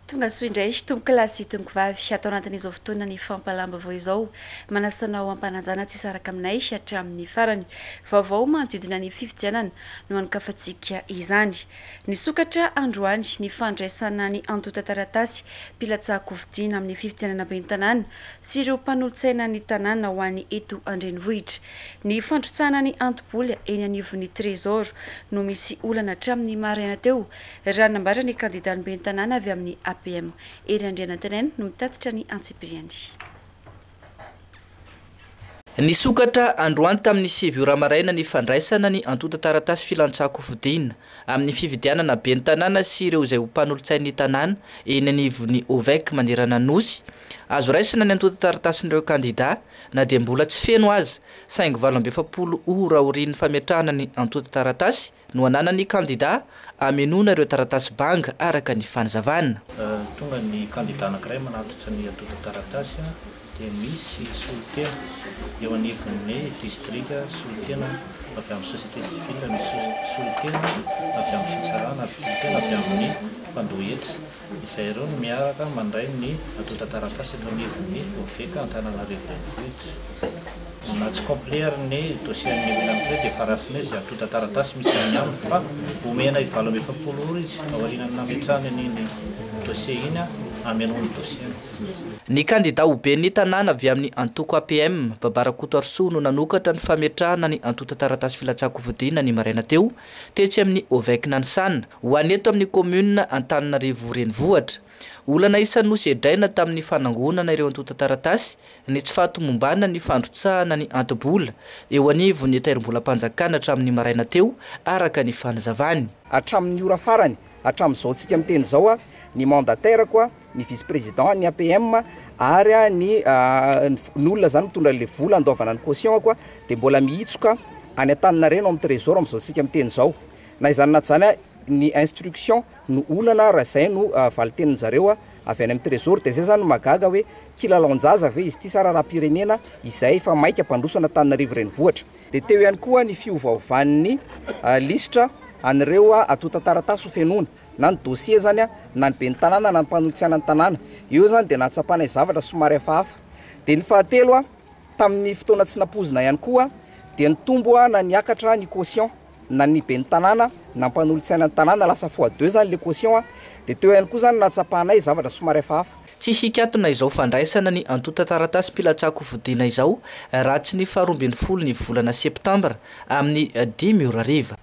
Tonga soa indray tomboka lasy tomboka vavy atao anatin'izao fotoana ny fampalamba vao izao manasanao ampanajana tsy saraka aminay hatramin'ny farany vaovao manodidina ny fifidianana no ankafatsika izany ny sokatra androany ny fandraisana ny antota taratasy mpilatsako vidiana amin'ny fifidianana ben'ny tanàna sy ireo mpanolotsaina ny tanàna ho an'ny eto andrenivohitra ny fandrotsana ny antoboly eny anivon'ny trésor no misy olana hatramin'ny maraina teo raha nambara ny kandida ny ben'ny tanàna avy amin'ny APM ery andrianantenany no mitatitra ny antsipriany. Ny sokatra androany tamin'ny 7 ora maraina ny fandraisana ny antota taratasy filantsako fidina amin'ny fividianana ben'ny tanàna sy ireo izay ho mpanolotsain'ny tanàna eny anivon'ny OVEC manerana nosy azo raisina ny antota taratasin'ireo kandida na dia mbola tsy feno azy saingy 27 ora orin'ny fametrahana ny antota taratasy no ananan'ny kandida amenona ireo taratasy banga araka ny fanazavana. Tonga ny kandida anankiray manatitra ny antota taratasy dia misy solitena eo anivon'ny distrika solitena avy amin'ny société civile, misy solitena avy amin'ny fitsarana, solitena avy amin'ny mpandohetra izay ireo no miaraka mandray ny antota taratasy eto anivon'ny OVEC Antananarivo renivohitra. Na tsy complet ny dossier ny anankiray dia farasina izy antota taratasy misy any aminy fa omena 27 ora izy aoriana nametrahana ny dossier iny amenony dossier. Ny kandida ho ben'ny tanàna avy amin'ny antoko APM Babarakoto Arso no nanokatra ny fametrahana ny antota taratasy filatsako vidina ny maraina teo tetsy amin'ny OVEC Nanisana ho aneto amin'ny commune Antananarivo renivohitra. Olana isanosy edraina tamin'ny fanangonana ireo antota taratasy ny tsy fahatomombana ny fandrotsahana ny antobola eo anivon'ny tairom-bolam-panjakana hatramin'ny maraina teo araka ny fanazavany. Hatramin'ny ora farany hatramin'izao tsika miteny zao ny mandataire koa ny vice-président ny APM ary ny olona zany mitondra le vola andovana ny caution koa dia mbola miitsoka any Antananareno amin'ny trésor amin'izao tsika miteny zao na izany na zany ny instruction no olana raha zay no valitenin zareo avy any amin'ny trésor dia zay zany magaga hoe kilalao-njaza ve izy ity sara raha-pirenena izay fa maika mpandrosana Antananarivo renivohitra. Dia teo ihany koa ny fiovaovan'ny listra an'ireo antota taratasy ho fenona na ny dossier zany na ny ben'ny tanàna na ny mpanolotsiana ny tanàna io zany dia natsapanay zavatra somary hafahafa. Dia ny fahatelo tamin'ny fotoana tsy napozina ihany koa dia ny tombo na niakatra ny caution na ny ben'ny tanàna na mpanolotsiana ny tanàna lasa fois 2 zany le caution dia teo ihany koa zany natsapanay zavatra somary hafahafa. Tsy hikatona izao fandraisana ny antota taratasy mpilatsako vidina izao raha tsy ny 12 ny volana septambra amin'ny 10 ora hariva.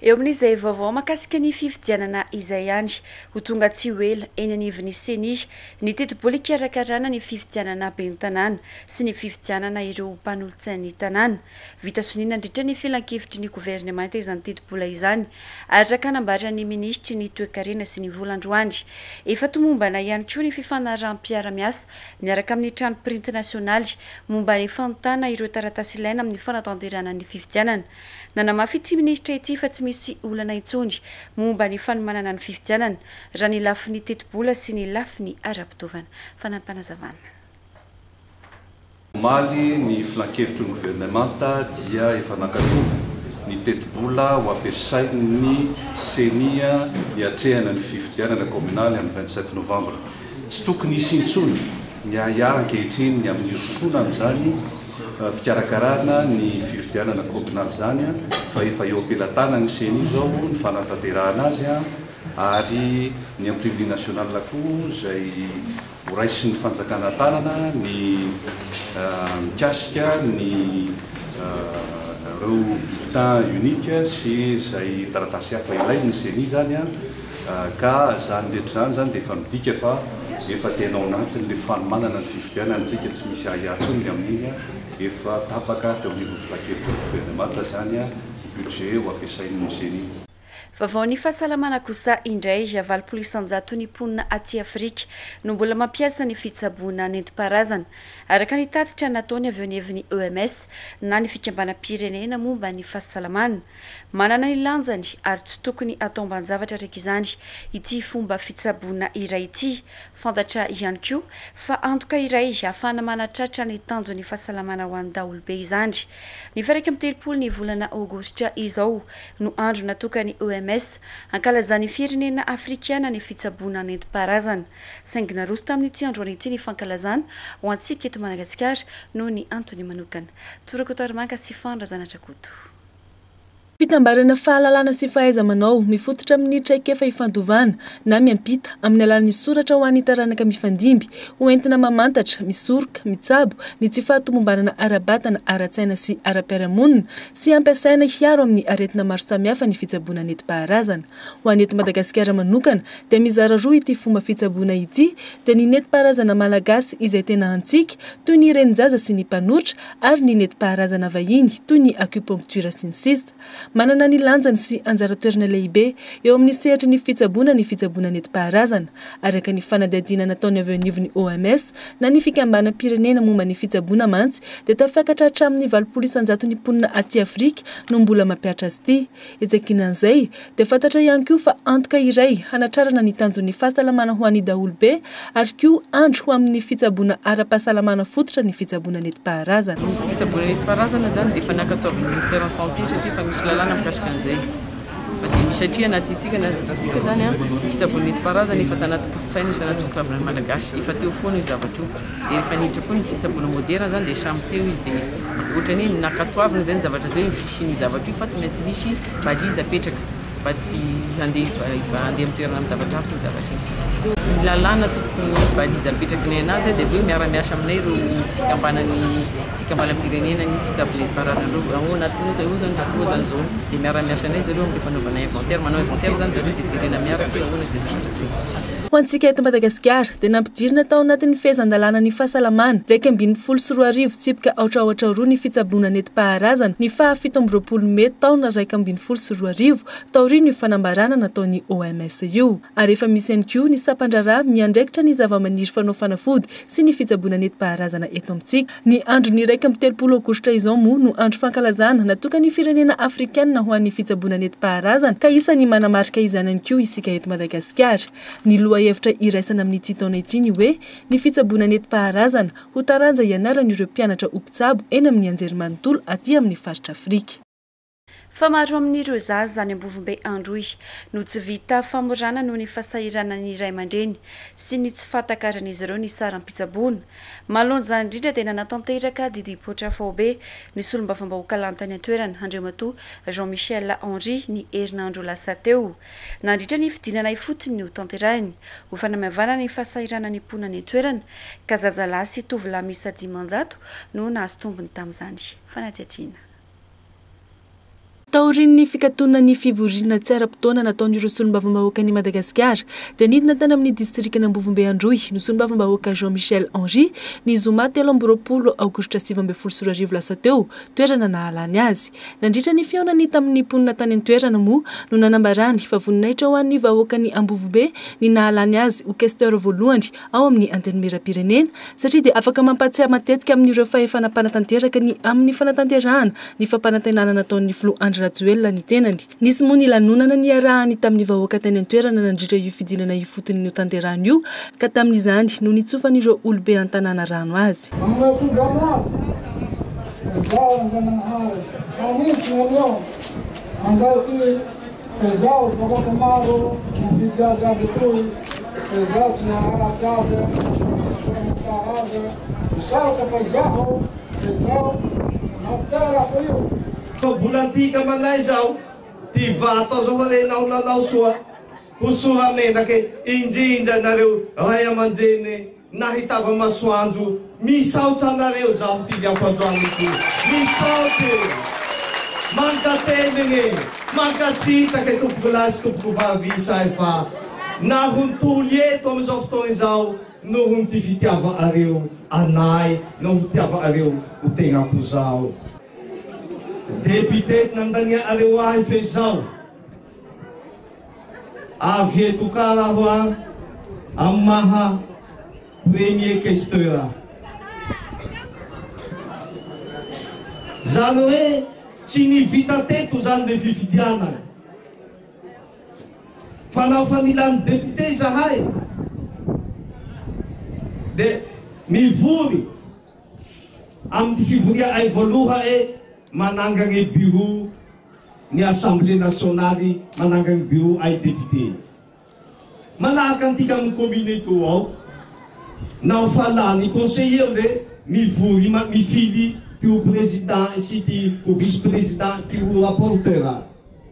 Eo amin'izay vaovao makasika ny fifidianana izay ihany ho tonga tsy ho ela eny anivon'ny CENI ny teti-bola ikarakarana ny fifidianana ben'ny tanàna sy ny fifidianana ireo mpanolotsain'ny tanàna. Vita sonina ndritra ny filan-kevitry ny gouvernemanta izany teti-bola izany araka hanambarana ny ministry ny toe-karena sy ny volandroany. Efa tomombana ihany koa ny fifanarahanam-piara-miasa miaraka amin'ny trano printy nasionaly momba ny fanontana ireo taratasy ilaina amin'ny fanatanterana ny fifidianana. Nanamafy ity ministra ity fa tsy misy olana intsony momba ny fanomanana ny fifidianana raha ny lafin'ny teti-bola sy ny lafin'ny ara-pitovana. Fanampanazavana. Omaly ny filan-kevitry ny gouvernemanta dia efa nankatona ny teti-bola ho ampiasain'ny CENI hiatrehana ny fifidianana kominaly amin'ny 27 novambra. Tsy tokony hisy intsony ny ahia ankehitriny amin'ny rosona amin'izany fikarakarana ny fifidianana kominaly zany fa efa eo ampelatana ny CENI zao ny fanatanterahana azy ary ny imprimé national koa izay ho raisin'ny fanjakana tanana ny mikasika ny ireo bulletin unique sy izay taratasy hafa ilain'ny CENI zany ka zany rehetra zany dia efa midika fa efa tena ao anatiny le fanomanana ny fifidianana antsika tsy misy ahiatsony amin'iny efa tapaka teo amin'ny filan-kevitry ny gouvernemanta zany budget ho ampiasain'ny CENI. Vaovao ny fahasalamana kosa indray 700 ny mponina aty Afrika no mbola mampiasa ny fitsaboana nentim-paharazana araka ny tatitra nataony avy eo anivon'ny OMS na ny fikambanam-pirenena momba ny fahasalamana. Manana ny lanjany ary tsy tokony atao mban-javatra raiky izany ity fomba fitsaboana iray ity. Fantatra ihany koa fa antoka iray ahafahana manatratra ny tanjon'ny fahasalamana ho an'ny daholobe izany. Ny 13 ny volana aogositra izao no andro natokany OMS OMS ankalazany firenena afrikana ny fitsaboana nentim-paharazana saingina roso tamin'ity andro an'ity ny fankalazana ho antsika eto Madagasikara noho ny antony manokana. Tsorakotarimanga sy Fandrazana Trakoto. Fitambarana fahalalana sy fahaiza-manao mifototra amin'ny traikefa ifandovana na miampita amin'ny alalan'ny soratra ho an'ny taranaka mifandimby ho entina mamantatra, misoroka, mitsabo ny tsy fahatomombanana ara-batana, ara-tsaina sy ara-piarahamonina sy ampiasaina hiaro amin'ny aretina maro samihafa ny fitsaboana nentim-paharazana. Ho an'ny eto Madagasikara manokana dia mizara roa ity fomba fitsaboana ity dia ny nentim-paharazana malagasy izay tena antsika toy ny renin-jaza sy ny mpanotra ary ny nentim-paharazana vahiny toy ny acupuncture sy ny sisa. Manana ny lanjany sy anjara toerana lehibe eo amin'ny sehatra ny fitsaboana nentim-paharazana araka ny fanadihadiana nataony avy anivon'ny OMS na ny fikambanam-pirenena momba ny fitsaboana mantsy dia tafakatra hatramin'ny 700 mponina aty Afrika no mbola mampiatra azy ity. Etsakinan'izay dia fantatra ihany koa fa antoka iray hanatrarana ny tanjon'ny fahasalamana ho an'ny daholobe ary koa andro ho amin'ny fitsaboana ara-pahasalamana fototra ny fitsaboana nentim-paharazana. Fitsaboana nentim-paharazana zany dia fanakataovan'ny ministère en santé satria fa misy lalàna mikasika an'izay. Fa dia misy satria anatintsika na zatantsika zany fitsaboana nentim-paharazana efa tanaty kolotsaina sy anaty fitavana malagasy efa teo foana io zavatra io. Dia rehefa niditra koa ny fitsaboana moderna zany dia samy teo izy dia ohatrany hoe nakatoavina zany zavatra zay fisiany zavatra io fa tsy maintsy misy baliza apetraka mba tsy handeha amin'ny toerana amin'ny zavatra hafa ny zavatra io. Ny lalàna tokony baliza apetraky ny anazy dia aveo miara-miasa aminay ireo fikambanam-pirenena ny fitsaboana nentim-paharazana ireo ao anatin'io io zany fotoa zany zao dia miara-miasa anay zareo amin'ny fanaovana inventaire, manao inventaire zany zareo dia jerena miaraka ahoana izay zavatra zay. Ho antsika eto Madagasikara dia nampidirina tao anatin'ny fehezan-dalàna ny fahasalamana 2012 tsipika aotraotra roa ny fitsaboana nentim-paharazana ny 17 Mey taona 2012 taorian'ny fanambarana nataony OMS io. Ary efa misy ihany koa ny sapan-draharaha miandraikitra ny zava-maniry fanao fanafody sy ny fitsaboana nentim-paharazana eto amintsika. Ny andro ny 13 Aogositra izao moa no andro fankalazana natokany firenena afrikana ho an'ny fitsaboana nentim-paharazana ka isany manamarika izany ihany koa isika eto Madagasikara. Ny hevitra iraisana amin'ity taona ity ny hoe ny fitsaboana nentim-paharazana ho taranja ianaran'ireo mpianatra ho mpitsabo eny amin'ny anjerimanontolo aty amin'ny faritra Afrika. Fa maro amin'ireo zaza zany Ambovombe Androy no tsy vita famorana noho ny fahasahiranana ny ray aman-dreny sy ny tsy fahatakarana ireo ny saram-pitsaboana. Malonja zany indrindra dia nanatanteraka Didi Potrafaobe ny solombavambahoaka lantany an-toerana Andriamatoa Jean-Michel Henry ny herinandro lasa teo. Nandritra ny fidinana ifotony ny ho tanterahiny ho fanamavana ny fahasahiranana ny mponina ny an-toerana ka zazalahy sy tovolahy miisa 10 no nahazo tombony tamin'izany. Fanadihadiana. Taorian'ny fikatona ny fivoriana tsy ara-potoana nataon'ireo solombavambahoaka ny Madagasikara dia nidina tany amin'ny distrikana Ambovombe Androy ny solombavambahoaka Jean-Michel Henry ny zoma 13 Aogositra 2012 lasa teo toerana nahalany azy. Nandritra ny fihaonany tamin'ny mponina tany an-toerana moa no nanambarany fa voninahitra ho an'ny vahoaka ny Ambovombe ny nahalany azy ho questeur voalohany ao amin'ny antenimieram-pirenena satria dia afaka mampatsiahy matetika amin'ireo fahefanam-panatanteraka ny amin'ny fanatanterahana ny fampanantenana nataon'ny Floandro Rajoelina ny tenany. Nisy moa ny lanonana ny arahany tamin'ny vahoaka tany an-toerana nandritra io fidinana io fotony ny tanterahany io ka tamin'izany no nitsofan'ireo olobe an-tanàna rano azy. Bulantika manay zao ty vato zao renao nanao soa ho soa menake indrindra nareo ray aman-dreny nahitava masoandro misaotra anareo zaho ty liampandroany ty misaotra mankateniny mankasitrake tompoko lasy tompoko vavisa fa nahontoly eto amizao fotoana izao noho ty fitiava areo anay noho fitiava areo ho tegnako zao. Député nandania areo ahy fe zao avy eto ka raha amin'ny maha premier questeur zany hoe tsy nivita teto zany le fifidiana fa nao fa nilany député zahay de mivory amin'ny fivoria ay voaloha manangany bureau ny Assemblée nationale manangany bureau ay député. Manahaka antika amin'ny commune eto ao, nao fala ny conseiller le mivory mifidy tio président sy tio vice-président tio rapporteur.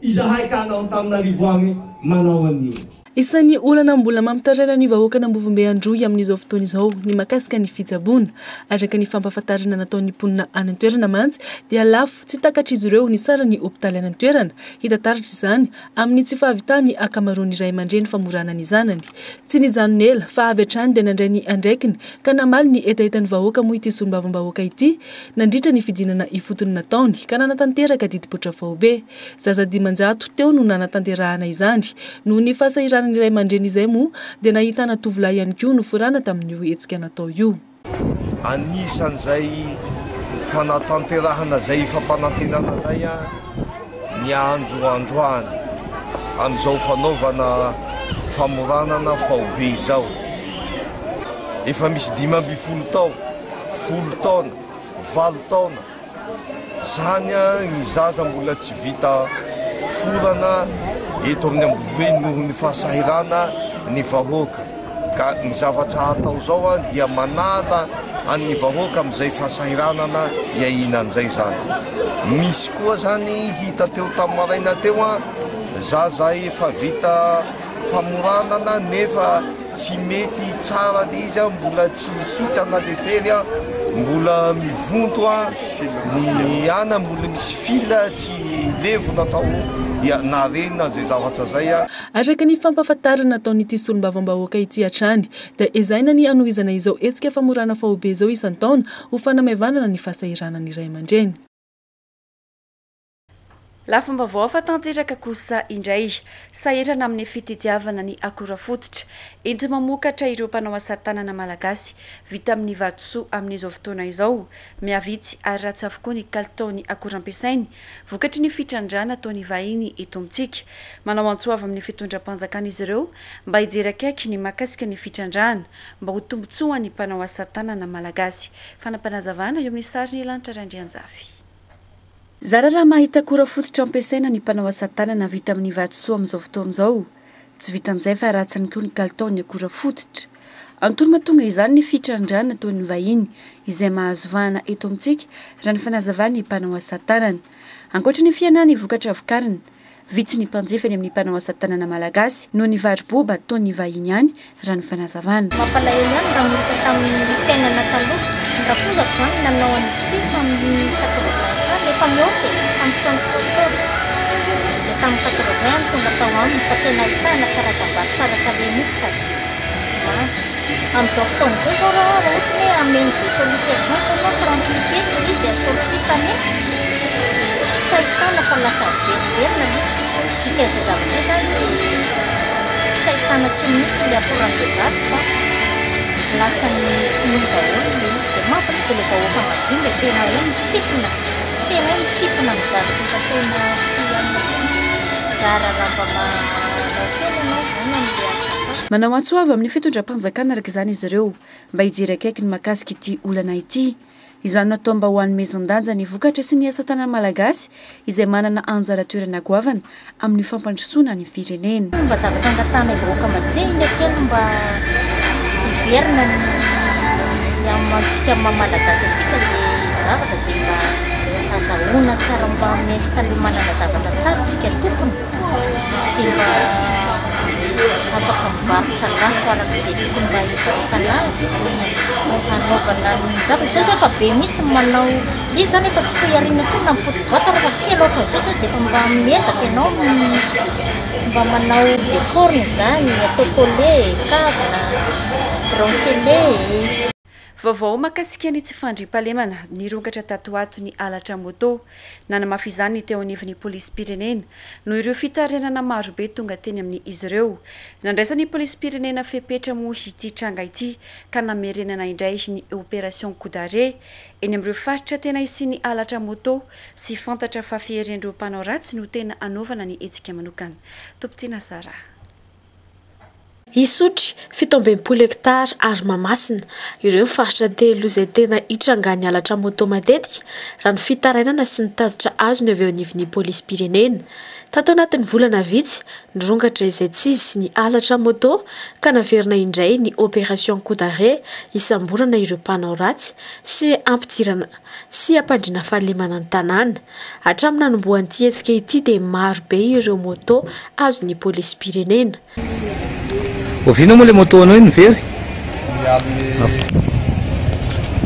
Izahay ka nao Antananarivo agny manao an'io. Isan'ny olana mbola mampitaraina ny vahoaka n'Ambovimbe Androy amin'izao fotoana izao ny makasika ny fitsaboana araka ny fampahafantarana nataon'ny mponina any an-toerana mantsy dia lafo tsy takatra izy ireo ny sara ny hopitaly any an-toerana hita taratra izany amin'ny tsy fahavitany akamaroany iray aman-dreny famorana ny zanany tsy ny janonela fa avy hatrany dia nandray ny andraikiny ka namaly ny etaetan'ny vahoaka moa ity solombavam-bahoaka ity nandritra ny fidinana ifotony nataony ka nanatanteraka didipotra vahobe zaza dimanjato teo no nanatanterahana izany noho ny fasahirana ny ray aman-dreny izay moa dia nahitana tovolahy ihany koa noforana tamin'io hetsika natao io. Anisan'izay fanatanterahana zay fampanantenana zay ny androandroany amin'izao fanaovana famoranana vahobe izao. Efa misy 5 tao, 10 taona, 20 taona. Zany ny zaza mbola tsy vita forana eto amin'ny Ambovimbe noho ny fasahirana ny vahoaka. Ka ny zavatra atao zao dia manala an'ny vahoaka amin'izay fasahiranana iahinan'izay zany. Misy koa zany hita teo tamin'ny maraina teo zaza efa vita famoranana nefa tsy mety tsara le izy mbola tsy sitrana le fery mbola mivonto ny ana mbola misy fila tsy levo natao dia narenina zay zavatra zay araka ny fampahafantarana nataon'ity solombavam-bahoaka ity hatrany dia ezaina ny anohizana izao hetsika famorana vahobe izao isan-taona ho fanamaivana ny fasahirana ny ray aman-dreny. Lafam-baovao fatanteraka kosa indray sahirana amin'ny fitadiavana ny akora fototra enty mamokatra ireo mpanao asa tanana malagasy vita amin'ny vatosoa amin'izao fotoana izao miavitsy ary ratsy avokoa ny kalitaony akora ampiasainy vokatry ny fitrandrana ataony vahiny eto amintsika manao antsoava amin'ny fitondram-panjakana izy ireo mba hijery akaiky ny makasika ny fitrandrana mba ho tombotsoa ny mpanao asa tanana malagasy fanampanazavana eo amin'ny sary ny lanitra Randrianjavy. Zara raha mahita akora fototra ampiasaina ny mpanao asa tanana vita amin'ny vatosoa amin'izao fotoana izao tsy vitan'izay fa ratsiny koa ny kalitaony akora fototra antony mahatonga izany ny fitrandrana ataon'ny vahiny izay mahazo vahana eto amintsika raha ny fanazavana ny mpanao asa tanana ankoatra ny fianana ny vokatra vokariny vitsy ny mpanjefany amin'ny mpanao asa tanana malagasy no ny vary-boba ataon'ny vahiny ihany raha ny fanazavana. Mampalahelo ihany raha mita tamin'ny fiainana taloha raha fozako zany nanao an'izy ity tamin'ny 80 efa mihoatra amin'ny 74 dia tamin'ny 80 tonga tao aminy fa tena ahitana karazam-bary tsara tarehy mihitsy sady amin'izao fotoana izao zao raha ohatra hoe ameny izay solitaire zany sanao 30 pièce izy atsortisany tsy ahitana fa lasa veriverina izy ikaza zavatra zany tsy ahitana tsy mihitsy le akoran'vehivavy fa lasa ny sinoa daholo le izy dia mampalika le vahoaka madio le tena hoe mitsipona tena hoe mitsipona amin'ny zavatra tena tsy amina zara raha mba mahakely anao zany amin'le asa. Manao antsoava amin'ny fitondram-panjakana araka izany izy ireo mba hijery akaiky ny makasika ity olana ity izany natao mba ho hanomezan-danja ny vokatra sy ny asa tanana malagasy izay manana anjara toerana goavana amin'ny fampandrosoana ny firenena. Mba zavatra angatana vahoaka majenya kely mba hiverina ny amintsika malagasy atsika le zavatra dia mba azahoana tsara mba mesy taloha manana zavatra tsara tsika tompony dia mba afaka mivarotra lafo arak'izay tokony mba hivarotana azy anaovana ny zavatra izao efa be mihitsy manao izy zany efa tsy fohiariana intsony na mipoti-bata rehefa kely ohatra izao dia efa mba miezaka ianao mba manao décorny zany atao collet kavina bracelet. Vaovao makasika ny tsy fandriam-pahalemana nirongatra tato ato ny alatra moto nanamafy izany teo anivon'ny polisy-pirenena no ireo fitarenana marobe tonga teny amin'ny izy ireo nandraisany polisy-pirenena fepetra moa ity tranga ity ka namerenana indray ny opération coup d'arrêt eny amin'ireo faritra tena isiany alatra moto sy fantatra fa fiherin'ireo mpanao ratsy no tena anaovana ny etsika manokana. Tompitiana Sara. Isotry 17 hektara ary Mahamasina ireo faritra telo izay tena hitrangany halatra moto matetika raha ny fitarainana sy ny tatitra azony avy eo anivon'ny polisy pirenena. Tato anatin'ny volana vitsy nirongatra izay tsisy ny halatra moto ka naverina indray ny opération coup d'arrêt isamborana ireo mpanao ratsy sy ampidirana sy ampandrina fahalemana ny tanàna. Hatramin'ny nanomboan'ity hetsika ity dia maro be ireo moto azon'ny polisy pirenena. Ovino moa le moto anao ny very?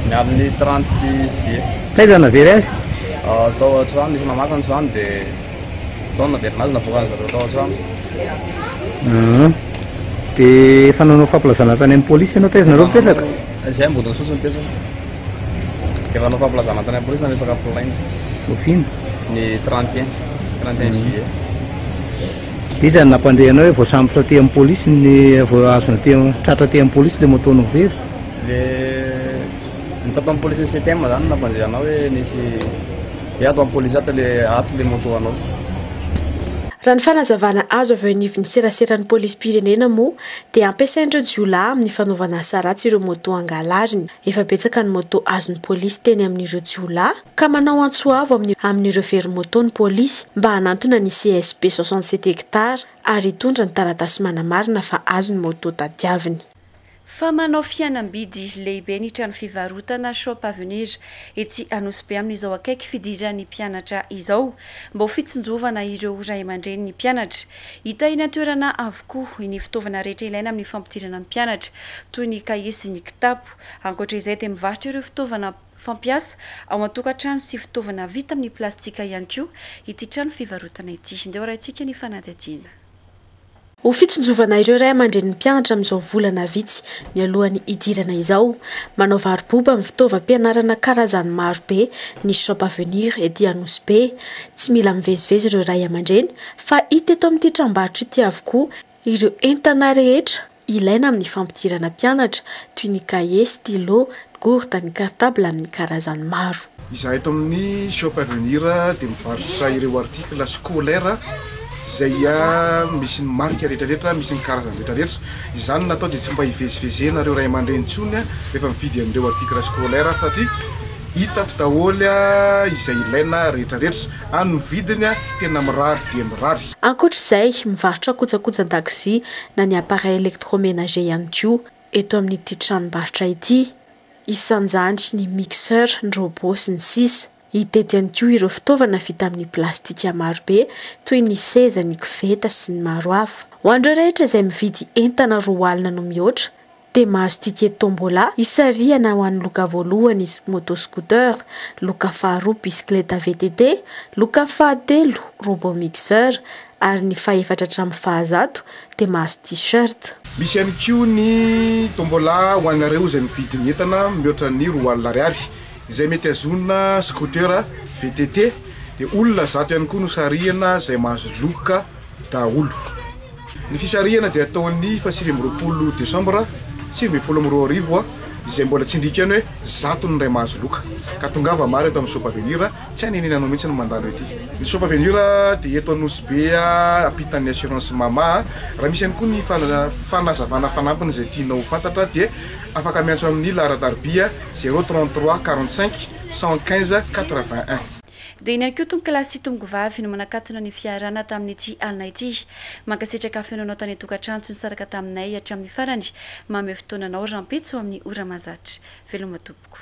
Amin'ny 30 juillet. Taiza navery azy? Tao an-trano, nisy namaka ny trano dia tao naverina azy navoaka azy tao an-trano. Dia efa nanao fampilazana tany amin'ny polisy ianao taiza nareo mipetraka? Izay ambodiny sosy mipetraka. Efa nanao fampilazana tany amin'ny polisy nanesaka plainte. Ovino? Ny 31 juillet. Iza nampandehanao hoe voasambotra aty amin'ny polisy ny voazona tratra aty amin'ny polisy le motonao very? Ny tato amin'ny polisy CTM zany nampandehanao hoe nisy ato amin'ny polisy ato le moto anao. Raha ny fanazavana azo avy eo anivon'ny seraseran'ny polisy pirenena moa dia ampiasaindreo jiolahy amin'ny fanaovana asa ratsy ireo moto angalariny. Efa betsaka ny moto azon'ny polisy teny amin'ireo jiolahy ka manao antsoavo amin'ireo very moto ny polisy mba hanantona ny CSP 67 hektara ary hitondra ny taratasy manamarina fa azon'ny moto tadiaviny. Fa manao fianam-bidy lehibe ny trano fivarotana Shop Avenir ety Anosy amin'izao akaiky fidiran'ny mpianatra izao mba ho fitsinjovana ireo ray aman-dreny ny mpianatra. Hita eny an-toerana avokoa ny fitaovana rehetra ilaina amin'ny fampidirana ny mpianatra toy ny kahie sy ny kitapo. Ankoatra izay dia mivarotra ireo fitaovana fampiasa ao an-tokantrano sy fitaovana vita amin'ny plastika ihany koa ity trano fivarotana ity. Indeo rahantsika ny fanadihadiana. Ho fitsinjovana ireo ray aman-dreny ny mpianatra amin'izao volana vitsy mialohan'ny hidirana izao, manao varoboba amin'ny fitaovam-pianarana karazany maro be ny Shop Avenir ety Anosy be. Tsy mila mivezivezy ireo ray aman-dreny fa hita eto amin'ity tranombarotra ity avokoa ireo entana rehetra ilaina amin'ny fampidirana mpianatra toy ny kahie, stylo, gourde, ny cartable amin'ny karazany maro. Izahay eto amin'ny Shop Avenir dia mivarotra ireo article scolaire zay misy ny marika rehetrarehetra, misy ny karazany rehetrarehetra. Izany natao dia tsy mba hivezivezena ireo ray aman-dreny intsony rehefa mividy an'ireo article scolaire satria hita daholo izay ilaina rehetrarehetra. Any ny vidiny tena mirary dia mirary. Ankoatra izay mivarotra kojakojan-dakozia na ny appareil électroménager ihany koa eto amin'ity tranombarotra ity. Isan'izany ny mixeur, ny robot sy ny sisa. Hita eto ihany koa ireo fitaovana vita amin'ny plastika maro be toy ny seza, ny koveta sy ny maro hafa. Ho an'ireo rehetra izay mividy entana roa alina no mihoatra dia mahazo ticket tombola isarihana ho an'ny loka voalohany moto scooter, loka faharoa bisikileta VTT, loka fahatelo robot mixeur ary ny fahaefatra hatramin'ny fahazato dia mahazo t-shirt. Misy ihany koa ny tombola ho an'ireo izay mividy ny entana mihoatra ny roa alina ariary. Izay mety azonina scooter VTT dia olona zato ihany koa no sarihana izay mahazo loka daholo. Ny fisarihana dia ataon'ny 20 Desambra 2022 izay mbola tsindrika ihany hoe zato ny ray mahazo loka ka tongava maro eto amin'ny Shop Avenir tsy hanenenanao mihitsy ny mandalo ety. Ny Shop Avenir dia eto Anosy be ampitan'ny assurance mama. Raha misy ihany koa ny fanazavana fanampiny izay tianao fantatra dia afaka miantso amin'ny laratarbia 033 45 115 81. Dia iny ihany koa tomboka lasy tomboky vavy no manakatona ny fiarana tamin'ity alina ity. Mankasitraka fenonao tany tokantrano sy nisaraka taminay hatramin'ny farany. Mamy fotoananao rampitso amin'ny ora mahazatra. Veloma tompoko.